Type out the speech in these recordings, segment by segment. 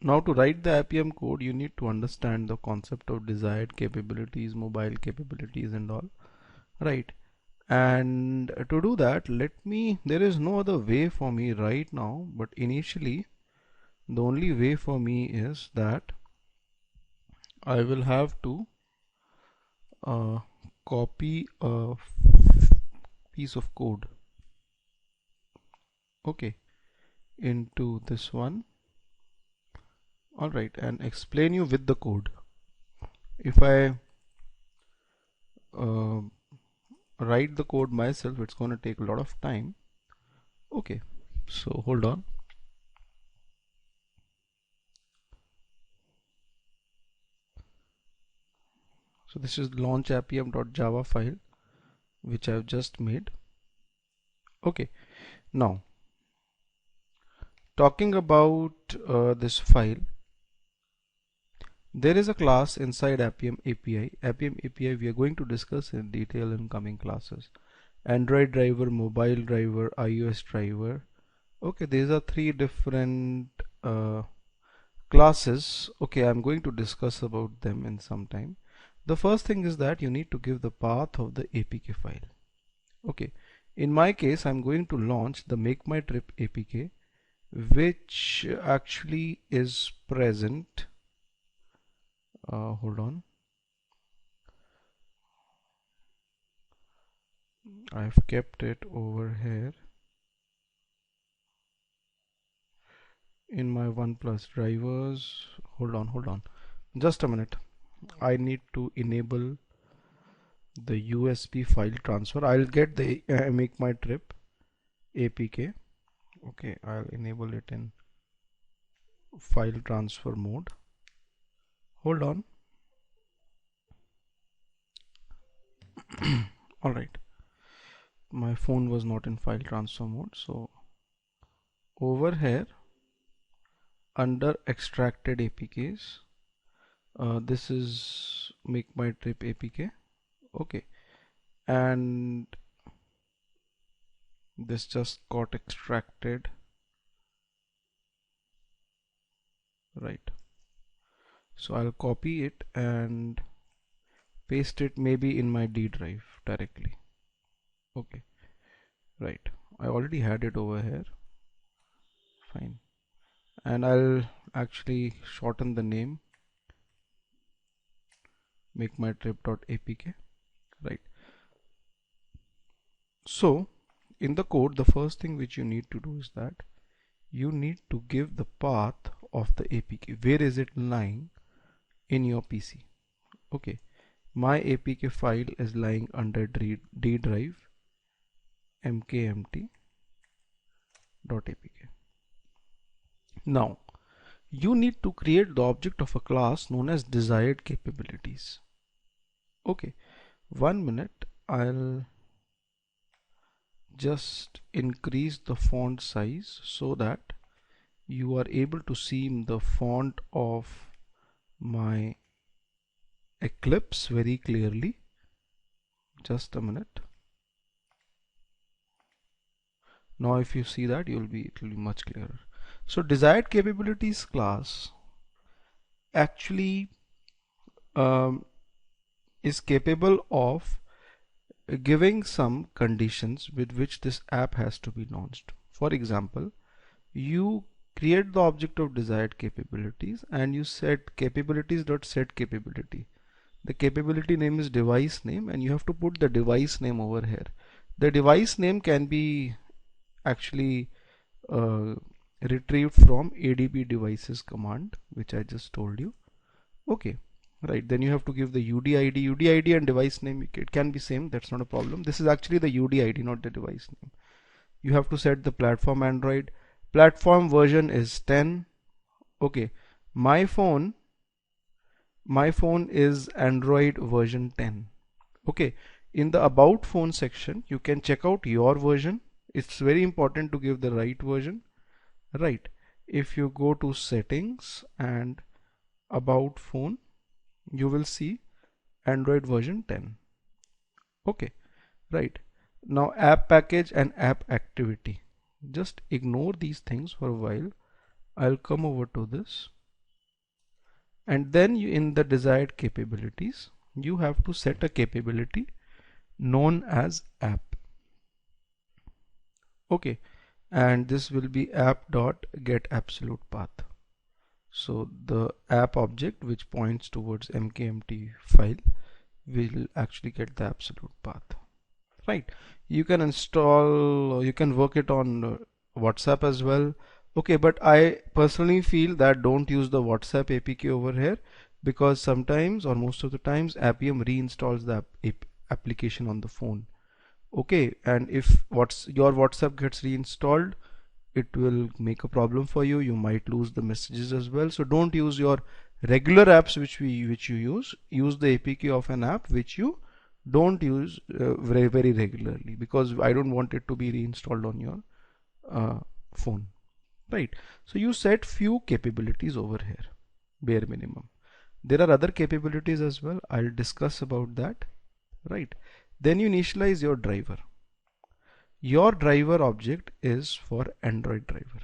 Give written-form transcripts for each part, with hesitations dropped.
Now to write the Appium code, you need to understand the concept of desired capabilities, mobile capabilities and all, right? And to do that, there is no other way for me right now, but initially the only way for me is that I will have to copy a piece of code, okay, into this one. Alright, and explain you with the code. If I write the code myself, it's going to take a lot of time. Okay, so hold on. So this is launch appium.java file which I've just made. Okay, now talking about this file, there is a class inside Appium API. Appium API we are going to discuss in detail in coming classes. Android driver, mobile driver, iOS driver. Okay, these are three different classes. Okay, I'm going to discuss about them in some time. The first thing is that you need to give the path of the APK file. Okay, in my case I'm going to launch the make my trip APK, which actually is present. Hold on, I've kept it over here in my OnePlus drivers. Hold on, just a minute. I need to enable the USB file transfer. I'll get the make my trip APK. Okay, I'll enable it in file transfer mode. Hold on. Alright, my phone was not in file transfer mode, so over here under extracted APKs, this is make my trip APK. Okay, and this just got extracted, right? So I'll copy it and paste it maybe in my D drive directly. Okay, right, I already had it over here. Fine, and I'll actually shorten the name, make my trip.apk, right? So in the code, the first thing which you need to do is that you need to give the path of the APK. Where is it lying in your PC? Okay, my APK file is lying under D drive mkmt.apk. Now you need to create the object of a class known as desired capabilities. Okay, 1 minute, I'll just increase the font size so that you are able to see the font of my Eclipse very clearly. Just a minute. Now if you see that, it will be much clearer. So desired capabilities class actually is capable of giving some conditions with which this app has to be launched. For example, you create the object of desired capabilities and you set capabilities.set capability. The capability name is device name and you have to put the device name over here. The device name can be actually retrieved from adb devices command, which I just told you. Okay, right, then you have to give the UDID and device name. It can be same, that's not a problem. This is actually the UDID, not the device name. You have to set the platform Android. Platform version is 10. Okay, my phone is Android version 10. Okay, in the about phone section you can check out your version. It's very important to give the right version, right? If you go to settings and about phone, you will see Android version 10. Okay, right. Now app package and app activity, just ignore these things for a while. I'll come over to this. and then in the desired capabilities you have to set a capability known as app. Okay, and this will be app.getAbsolutePath. So the app object which points towards mkmt file will actually get the absolute path. Right, you can install, you can work it on WhatsApp as well. Okay, but I personally feel that don't use the WhatsApp APK over here, because sometimes or most of the times Appium reinstalls the application on the phone. Okay, and if your WhatsApp gets reinstalled, it will make a problem for you. You might lose the messages as well. So don't use your regular apps which you use the APK of an app which you don't use very regularly, because I don't want it to be reinstalled on your phone. Right, so you set few capabilities over here, bare minimum. There are other capabilities as well, I'll discuss about that. Right, then you initialize your driver. Your driver object is for Android driver.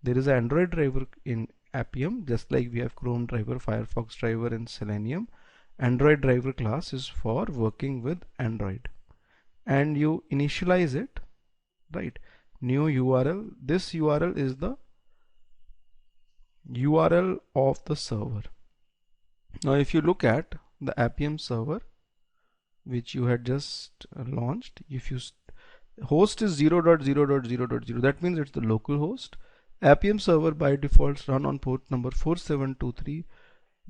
There is an Android driver in Appium, just like we have Chrome driver, Firefox driver in Selenium. Android driver class is for working with Android, and you initialize it. Right, new URL. This URL is the URL of the server. Now if you look at the Appium server which you had just launched, if you host is 0.0.0.0, that means it's the local host. Appium server by default run on port number 4723.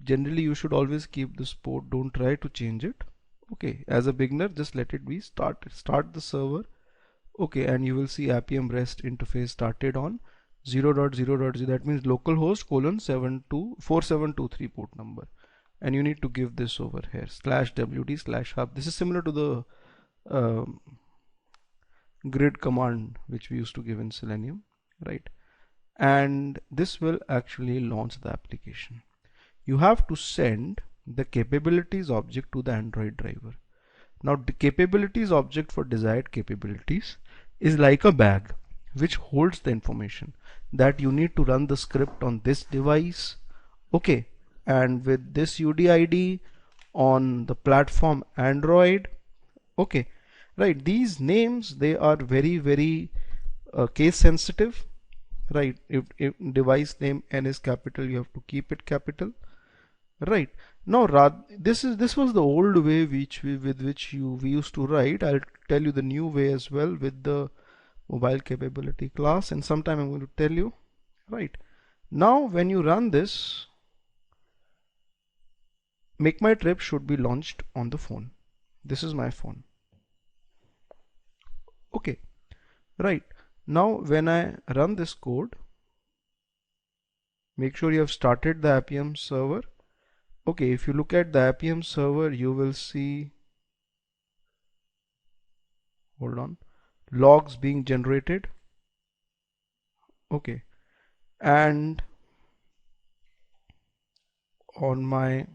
Generally you should always keep this port, don't try to change it. Okay, as a beginner just let it be, start the server. Okay, and you will see Appium REST interface started on 0.0.0, that means localhost colon 4723 port number, and you need to give this over here /wd/hub. This is similar to the grid command which we used to give in Selenium, right? And this will actually launch the application. You have to send the capabilities object to the Android driver. Now the capabilities object for desired capabilities is like a bag which holds the information that you need to run the script on this device. Okay, and with this UDID on the platform Android. Okay, right, these names, they are very case sensitive. Right, if device name N is capital, you have to keep it capital. Right, now this was the old way with which we used to write. I'll tell you the new way as well with the mobile capability class, and sometime I'm going to tell you. Right, now when you run this, make my trip should be launched on the phone. This is my phone. Okay, right, now when I run this code, make sure you have started the Appium server. Okay, if you look at the Appium server, you will see, hold on, logs being generated. Okay, and on my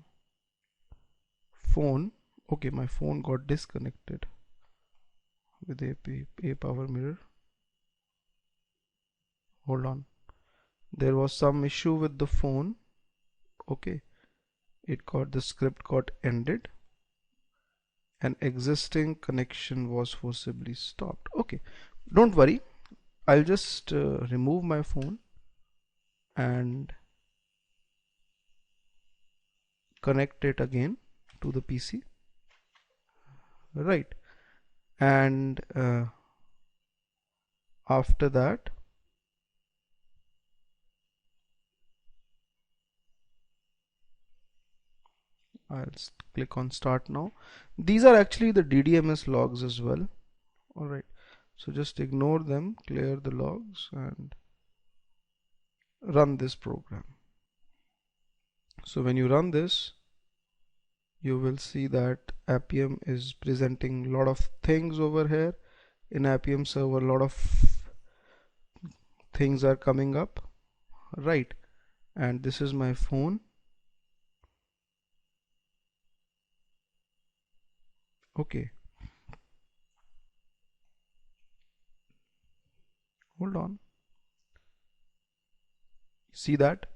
phone, okay, my phone got disconnected with a power mirror. Hold on, there was some issue with the phone. Okay, the script got ended, an existing connection was forcibly stopped. Okay, don't worry, I'll just remove my phone and connect it again to the PC. Right, and after that I'll click on start now. These are actually the DDMS logs as well. Alright, so just ignore them, clear the logs and run this program. So when you run this, you will see that Appium is presenting a lot of things over here. In Appium server, a lot of things are coming up. Right, and this is my phone. Okay, hold on, see that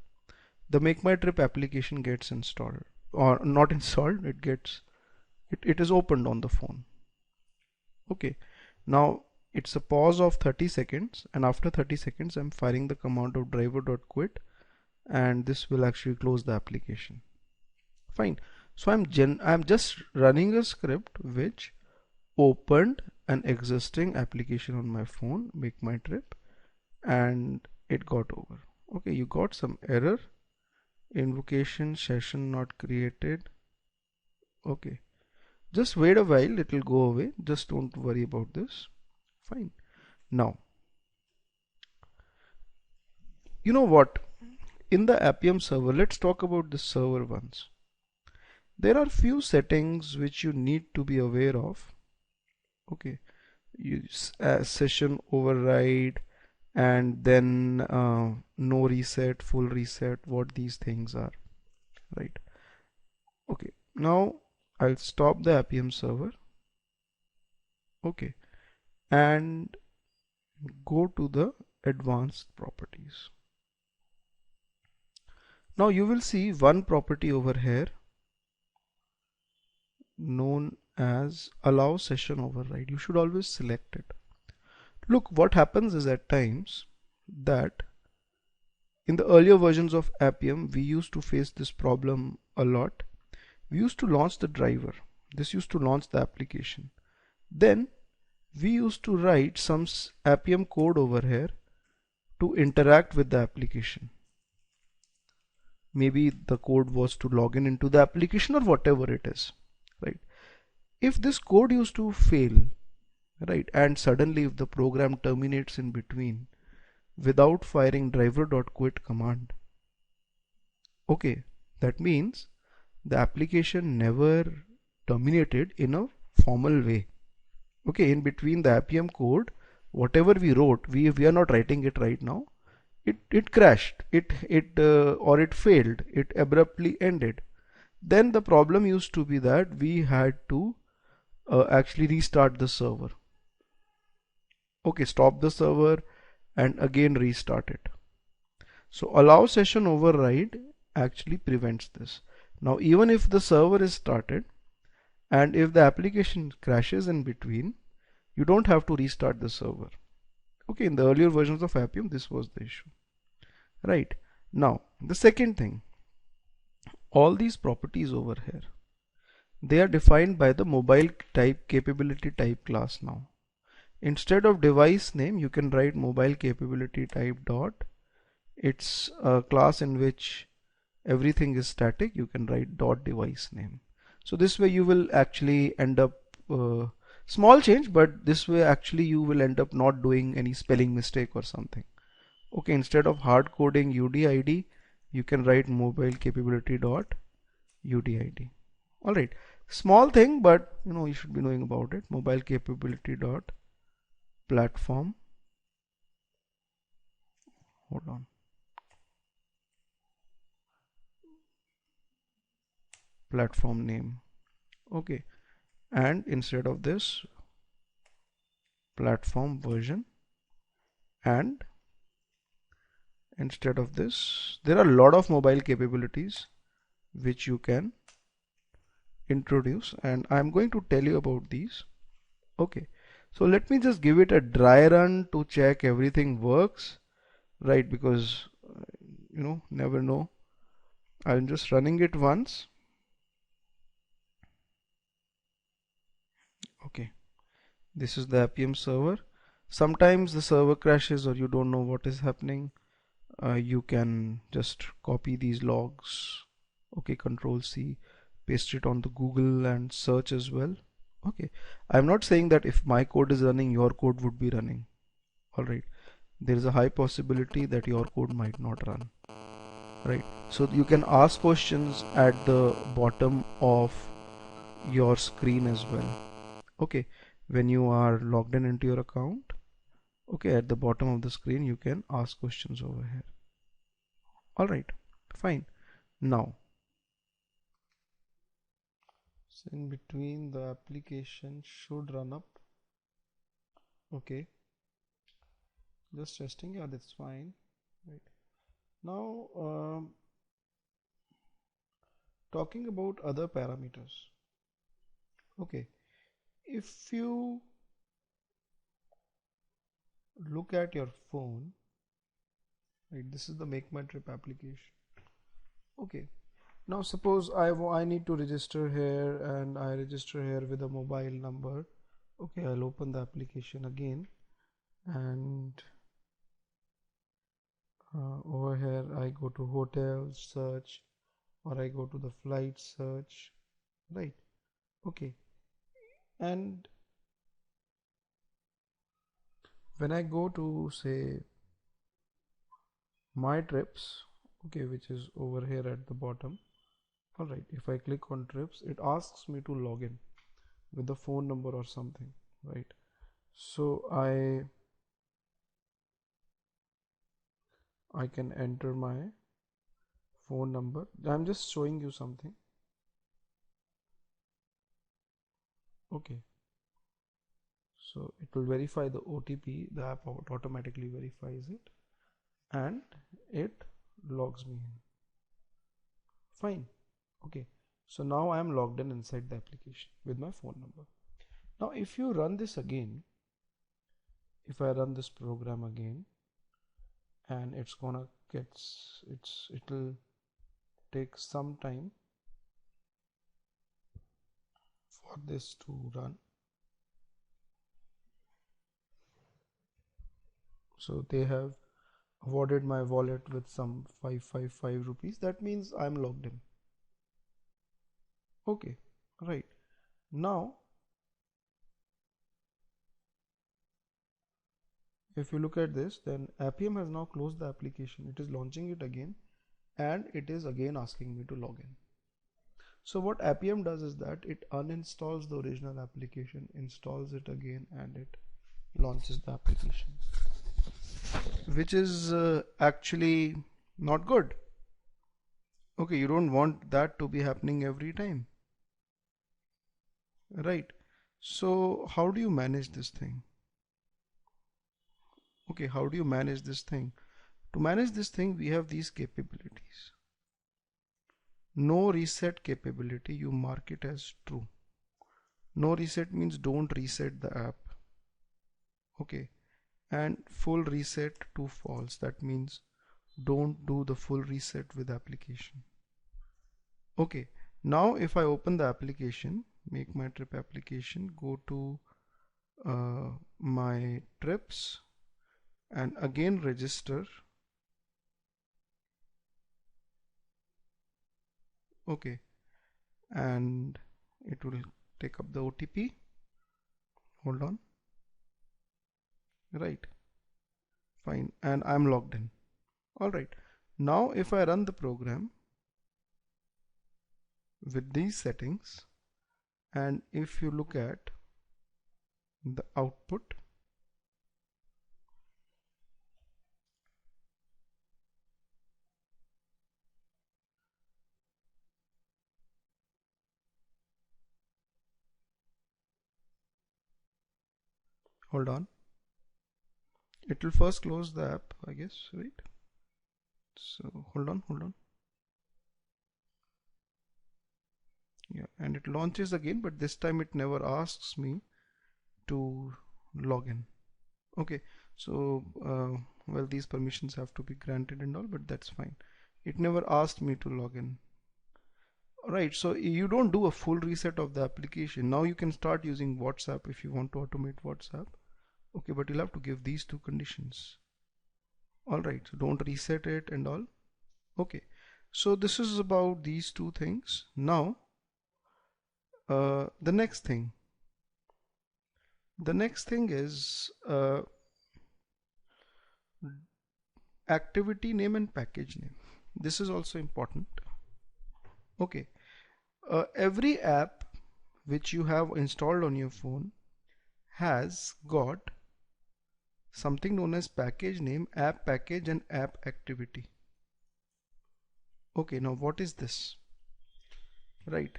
the make my trip application gets installed, or not installed, it is opened on the phone. Okay, now it's a pause of 30 seconds, and after 30 seconds I'm firing the command of driver.quit, and this will actually close the application. Fine. So I'm just running a script which opened an existing application on my phone, make my trip, and it got over. Okay, you got some error, invocation session not created. Okay, just wait a while, it will go away, just don't worry about this. Fine. Now, you know what, in the Appium server, let's talk about the server once. There are few settings which you need to be aware of. Okay, session override, and then no reset, full reset, what these things are, right? Okay, now I'll stop the Appium server. Okay, and go to the advanced properties. Now you will see one property over here known as allow session override. You should always select it. Look, what happens is at times that in the earlier versions of Appium we used to face this problem a lot. We used to launch the driver. This used to launch the application. Then we used to write some Appium code over here to interact with the application. Maybe the code was to log in into the application or whatever it is, right? If this code used to fail, right, and suddenly if the program terminates in between without firing driver.quit command, okay, that means the application never terminated in a formal way. Okay, in between the Appium code, whatever we wrote, we are not writing it right now. It crashed, or it failed, it abruptly ended. Then the problem used to be that we had to actually restart the server. Okay, stop the server and again restart it. So allow session override actually prevents this. Now even if the server is started and if the application crashes in between, you don't have to restart the server. Okay, in the earlier versions of Appium this was the issue, right? Now the second thing, all these properties over here, they are defined by the mobile type capability type class. Now instead of device name you can write mobile capability type dot, it's a class in which everything is static, you can write dot device name. So this way you will actually end up small change, but this way actually you will end up not doing any spelling mistake or something. Okay, instead of hard coding udid, you can write mobile capability dot udid. All right, small thing, but you know you should be knowing about it. Mobile capability dot platform, hold on, platform name. Okay, and instead of this, platform version, and instead of this, there are a lot of mobile capabilities which you can introduce, and I'm going to tell you about these. Okay, so let me just give it a dry run to check everything works, right? Because you know, never know. I'm just running it once. Okay, this is the Appium server. Sometimes the server crashes or you don't know what is happening. You can just copy these logs. Okay, Control C, paste it on the Google and search as well. Okay, I'm not saying that if my code is running, your code would be running. All right, there is a high possibility that your code might not run. Right, so you can ask questions at the bottom of your screen as well. Okay, when you are logged in into your account, okay, at the bottom of the screen you can ask questions over here. All right, fine. Now, so in between the application should run up. Okay, just testing. Yeah, that's fine. Right now, talking about other parameters. Okay, if you look at your phone, right, this is the Make My Trip application. Okay, now suppose I need to register here, and I register here with a mobile number. Okay, I'll open the application again, and over here I go to hotels search, or I go to the flight search, right? Okay, and when I go to say my trips, okay, which is over here at the bottom, all right, if I click on trips, it asks me to log in with the phone number or something, right? So I can enter my phone number. I'm just showing you something. Okay, so it will verify the OTP. The app automatically verifies it, and it logs me in. Fine. Okay, so now I am logged in inside the application with my phone number. Now if you run this again, if I run this program again, and it's gonna it'll take some time for this to run. So they have awarded my wallet with some 555 rupees. That means I'm logged in. Okay, right. Now if you look at this, then Appium has now closed the application. It is launching it again, and it is again asking me to log in. So what Appium does is that it uninstalls the original application, installs it again, and it launches the application, which is actually not good. Okay, you don't want that to be happening every time, right? So how do you manage this thing? Okay, how do you manage this thing? To manage this thing, we have these capabilities. No reset capability, you mark it as true. No reset means don't reset the app. Okay, and full reset to false, that means don't do the full reset with application. Okay, now if I open the application, Make My Trip application, go to my trips, and again register. Okay, and it will take up the OTP. Hold on. Right, fine, and I'm logged in. All right, now if I run the program with these settings, and if you look at the output, hold on, it will first close the app, I guess, right? So hold on. Yeah, and it launches again, but this time it never asks me to log in. Okay, so well, these permissions have to be granted and all, but that's fine. It never asked me to log in. Right, so you don't do a full reset of the application. Now you can start using WhatsApp if you want to automate WhatsApp. Okay, but you'll have to give these two conditions. All right, so don't reset it and all. Okay, so this is about these two things. Now the next thing is activity name and package name. This is also important. Okay, every app which you have installed on your phone has got something known as package name, app package, and app activity. Okay, now what is this? Right,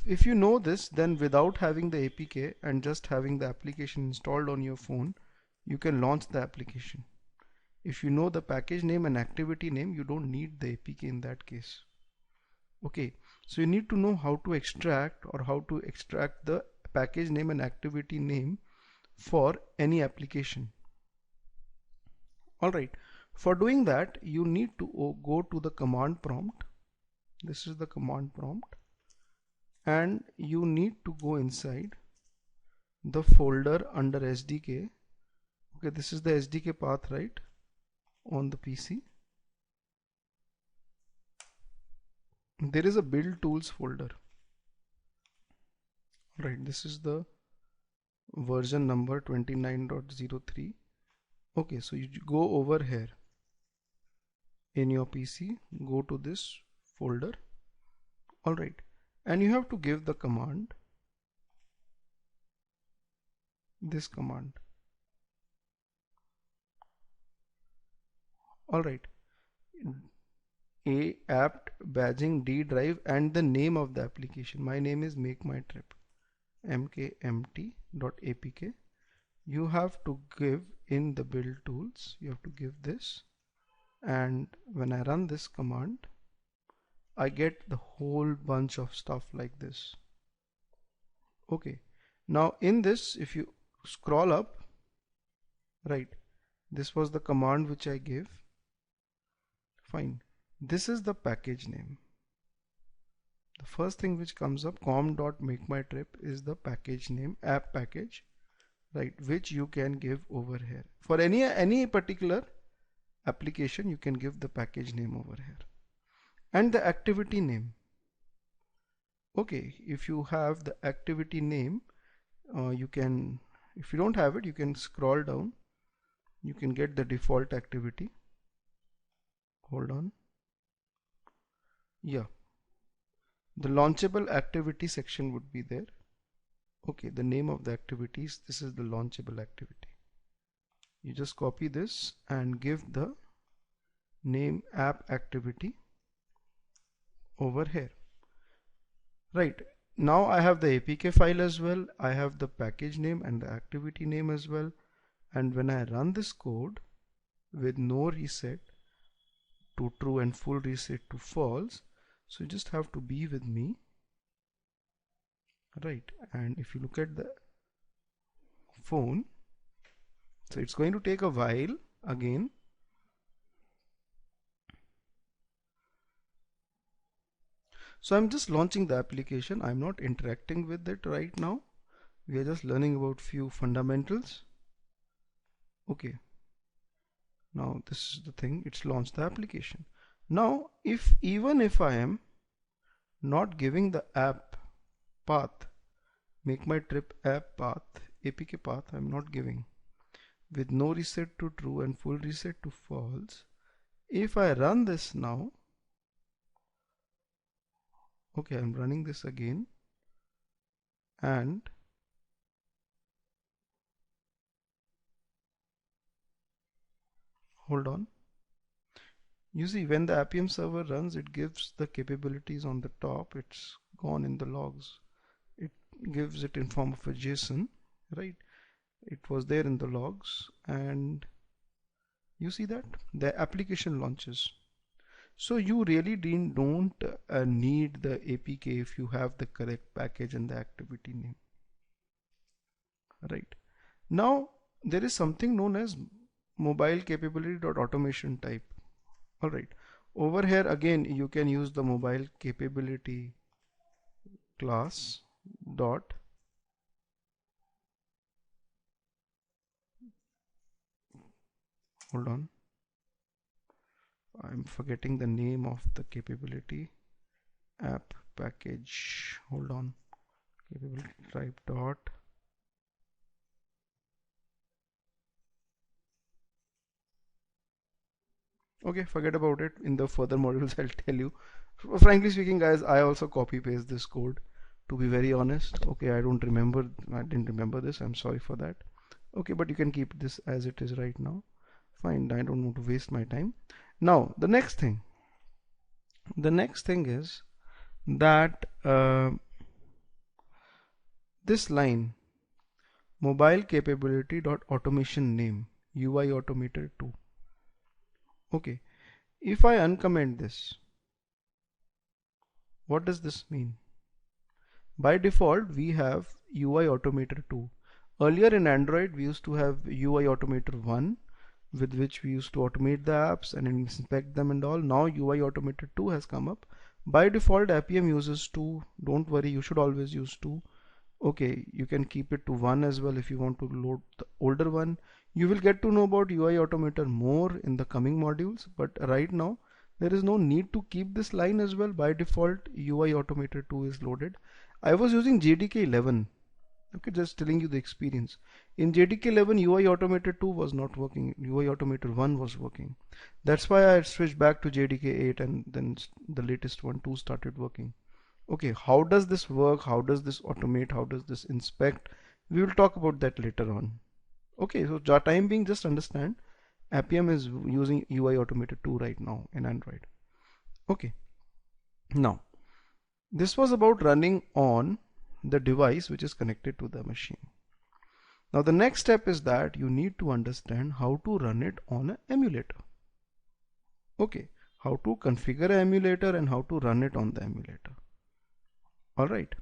if you know this, then without having the APK and just having the application installed on your phone, you can launch the application. If you know the package name and activity name, you don't need the APK in that case. Okay, so you need to know how to extract the package name and activity name for any application. Alright, for doing that you need to go to the command prompt. This is the command prompt, and you need to go inside the folder under SDK. Okay, this is the SDK path, right, on the PC. There is a build tools folder. Right, this is the version number 29.03. Okay, so you go over here in your PC, go to this folder. Alright, and you have to give the command, this command. Alright, A apt badging D drive and the name of the application. My name is make my trip mkmt.apk. You have to give in the build tools, you have to give this, and when I run this command I get the whole bunch of stuff like this. Okay, now in this, if you scroll up, right, this was the command which I gave. Fine, this is the package name. The first thing which comes up, com.makemytrip, is the package name, app package, right, which you can give over here. For any particular application you can give the package name over here, and the activity name. Okay, if you have the activity name, you can, if you don't have it, you can scroll down, you can get the default activity. Hold on, yeah, the launchable activity section would be there. Okay, the name of the activities, this is the launchable activity. You just copy this and give the name app activity over here. Right, now I have the APK file as well, I have the package name and the activity name as well, and when I run this code with no reset to true and full reset to false, so you just have to be with me, right, and if you look at the phone, so it's going to take a while again. So I'm just launching the application, I'm not interacting with it right now, we are just learning about few fundamentals. Okay, now this is the thing, it's launched the application. Now even if I am not giving the app path, make my trip app path, APK path, I'm not giving, with no reset to true and full reset to false, if I run this now, okay, I'm running this again, and hold on, you see when the Appium server runs, it gives the capabilities on the top, it's gone in the logs, it gives it in form of a JSON, right, it was there in the logs, and you see that the application launches. So you really don't need the APK if you have the correct package and the activity name. Right, now there is something known as mobile capability.automation type. Alright, over here again you can use the mobile capability class dot hold on, I'm forgetting the name of the capability app package, hold on, capability type dot okay, forget about it, in the further modules I'll tell you. Frankly speaking guys, I also copy paste this code, to be very honest. Okay, I didn't remember this, I'm sorry for that. Okay, but you can keep this as it is right now. Fine, I don't want to waste my time. Now the next thing is that this line, mobile capability dot automation name, UI automated 2. Okay, if I uncomment this, What does this mean? By default, we have UI Automator 2. Earlier in Android, we used to have UI Automator 1, with which we used to automate the apps and inspect them and all. Now UI Automator 2 has come up. By default, Appium uses 2. Don't worry, you should always use 2. Okay, you can keep it to 1 as well if you want to load the older one. You will get to know about UI Automator more in the coming modules, but right now there is no need to keep this line as well. By default, UI Automator 2 is loaded. I was using JDK 11. Okay, just telling you the experience. In JDK 11, UI Automator 2 was not working. UI Automator 1 was working. That's why I switched back to JDK 8 and then the latest one 2 started working. Okay, how does this work? How does this automate? How does this inspect? We will talk about that later on. Okay, so time being, just understand Appium is using UI Automator 2 right now in Android. Okay, now this was about running on the device which is connected to the machine. Now the next step is that you need to understand how to run it on an emulator. Okay, how to configure an emulator and how to run it on the emulator. Alright,